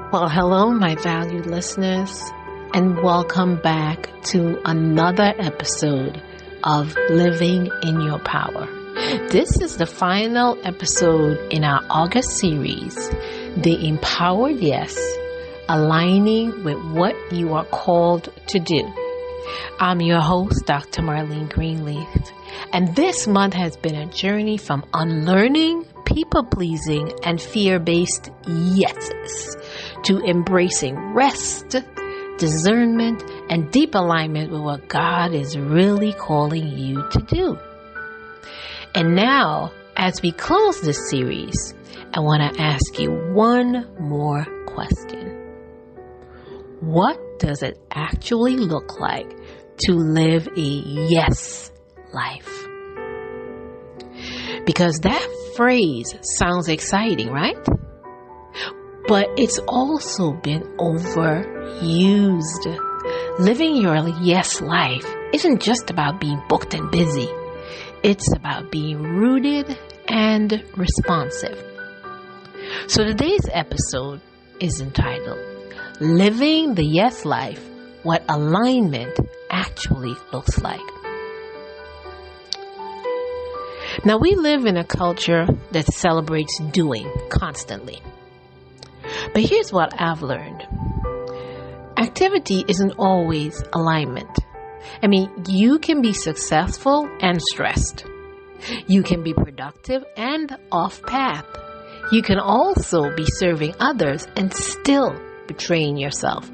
Well, hello, my valued listeners, and welcome back to another episode of Living in Your Power. This is the final episode in our August series, The Empowered Yes, Aligning with What You Are Called to Do. I'm your host, Dr. Marlene Greenleaf, and this month has been a journey from unlearning, people-pleasing, and fear-based yeses to embracing rest, discernment, and deep alignment with what God is really calling you to do. And now, as we close this series, I want to ask you one more question. What does it actually look like to live a yes life? Because that phrase sounds exciting, right? But it's also been overused. Living your yes life isn't just about being booked and busy. It's about being rooted and responsive. So today's episode is entitled, Living the Yes Life, What Alignment Actually Looks Like. Now, we live in a culture that celebrates doing constantly. But here's what I've learned. Activity isn't always alignment. You can be successful and stressed. You can be productive and off path. You can also be serving others and still betraying yourself.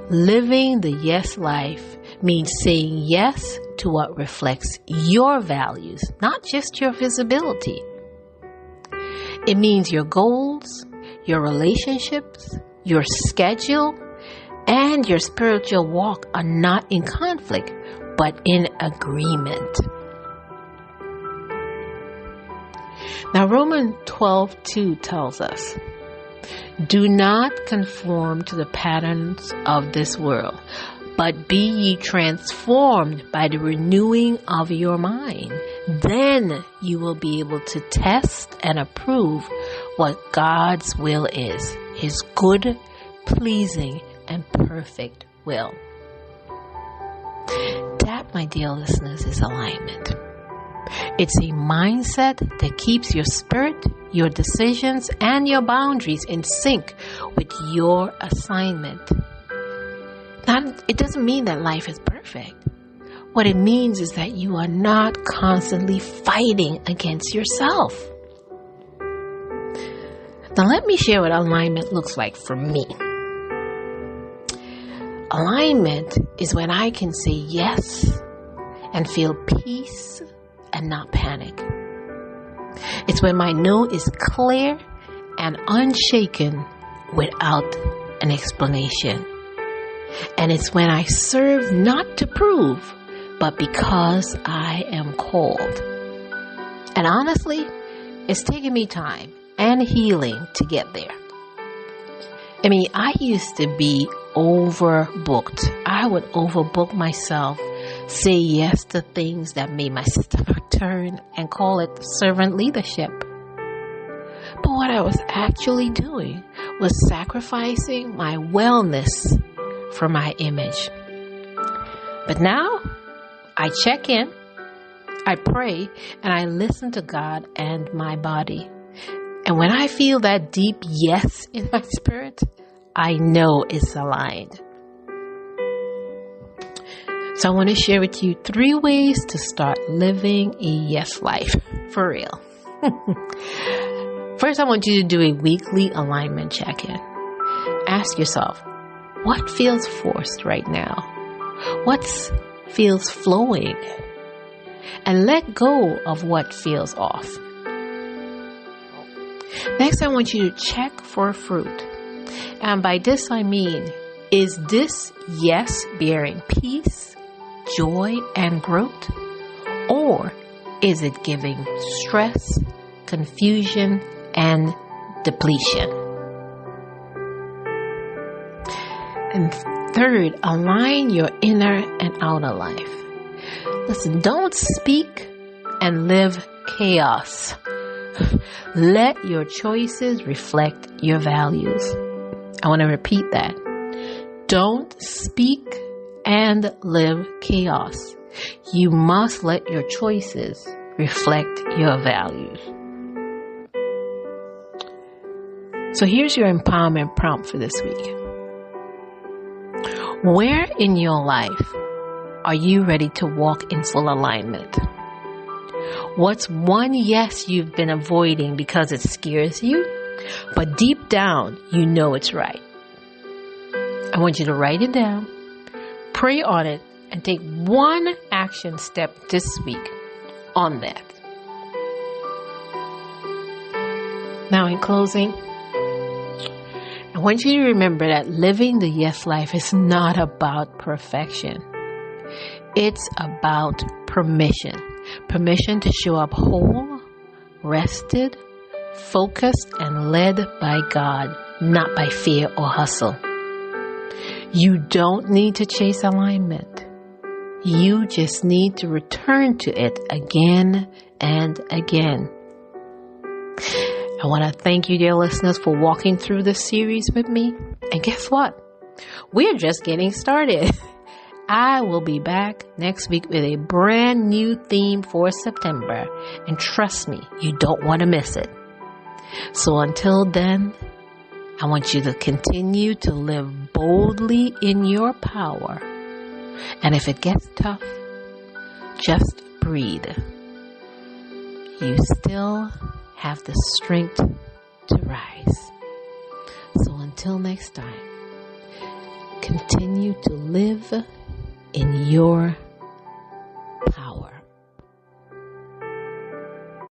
Living the yes life means saying yes to what reflects your values, not just your visibility. It means your goals, your relationships, your schedule, and your spiritual walk are not in conflict, but in agreement. Now, Romans 12:2 tells us, do not conform to the patterns of this world, but be ye transformed by the renewing of your mind. Then you will be able to test and approve what God's will is, His good, pleasing, and perfect will. That, my dear listeners, is alignment. It's a mindset that keeps your spirit, your decisions, and your boundaries in sync with your assignment. Now, it doesn't mean that life is perfect. What it means is that you are not constantly fighting against yourself. Now, let me share what alignment looks like for me. Alignment is when I can say yes and feel peace and not panic. It's when my no is clear and unshaken without an explanation. And it's when I serve not to prove, but because I am called. And honestly, it's taken me time and healing to get there. I used to be overbooked. I would overbook myself, say yes to things that made my stomach turn, and call it servant leadership. But what I was actually doing was sacrificing my wellness for my image. But now, I check in, I pray, and I listen to God and my body. And when I feel that deep yes in my spirit, I know it's aligned. So I want to share with you 3 ways to start living a yes life. For real. First, I want you to do a weekly alignment check-in. Ask yourself, what feels forced right now? What feels flowing? And let go of what feels off. Next, I want you to check for fruit. And by this I mean, is this yes bearing peace, joy, and growth? Or is it giving stress, confusion, and depletion? And third, align your inner and outer life. Listen, don't speak and live chaos. Let your choices reflect your values. I want to repeat that. Don't speak and live chaos. You must let your choices reflect your values. So here's your empowerment prompt for this week. Where in your life are you ready to walk in full alignment? What's one yes you've been avoiding because it scares you, but deep down you know it's right? I want you to write it down, pray on it, and take one action step this week on that. Now, in closing, I want you to remember that living the yes life is not about perfection. It's about permission. Permission to show up whole, rested, focused, and led by God, not by fear or hustle. You don't need to chase alignment. You just need to return to it again and again. I want to thank you, dear listeners, for walking through this series with me. And guess what? We're just getting started. I will be back next week with a brand new theme for September. And trust me, you don't want to miss it. So until then, I want you to continue to live boldly in your power. And if it gets tough, just breathe. You still have the strength to rise. So until next time, continue to live in your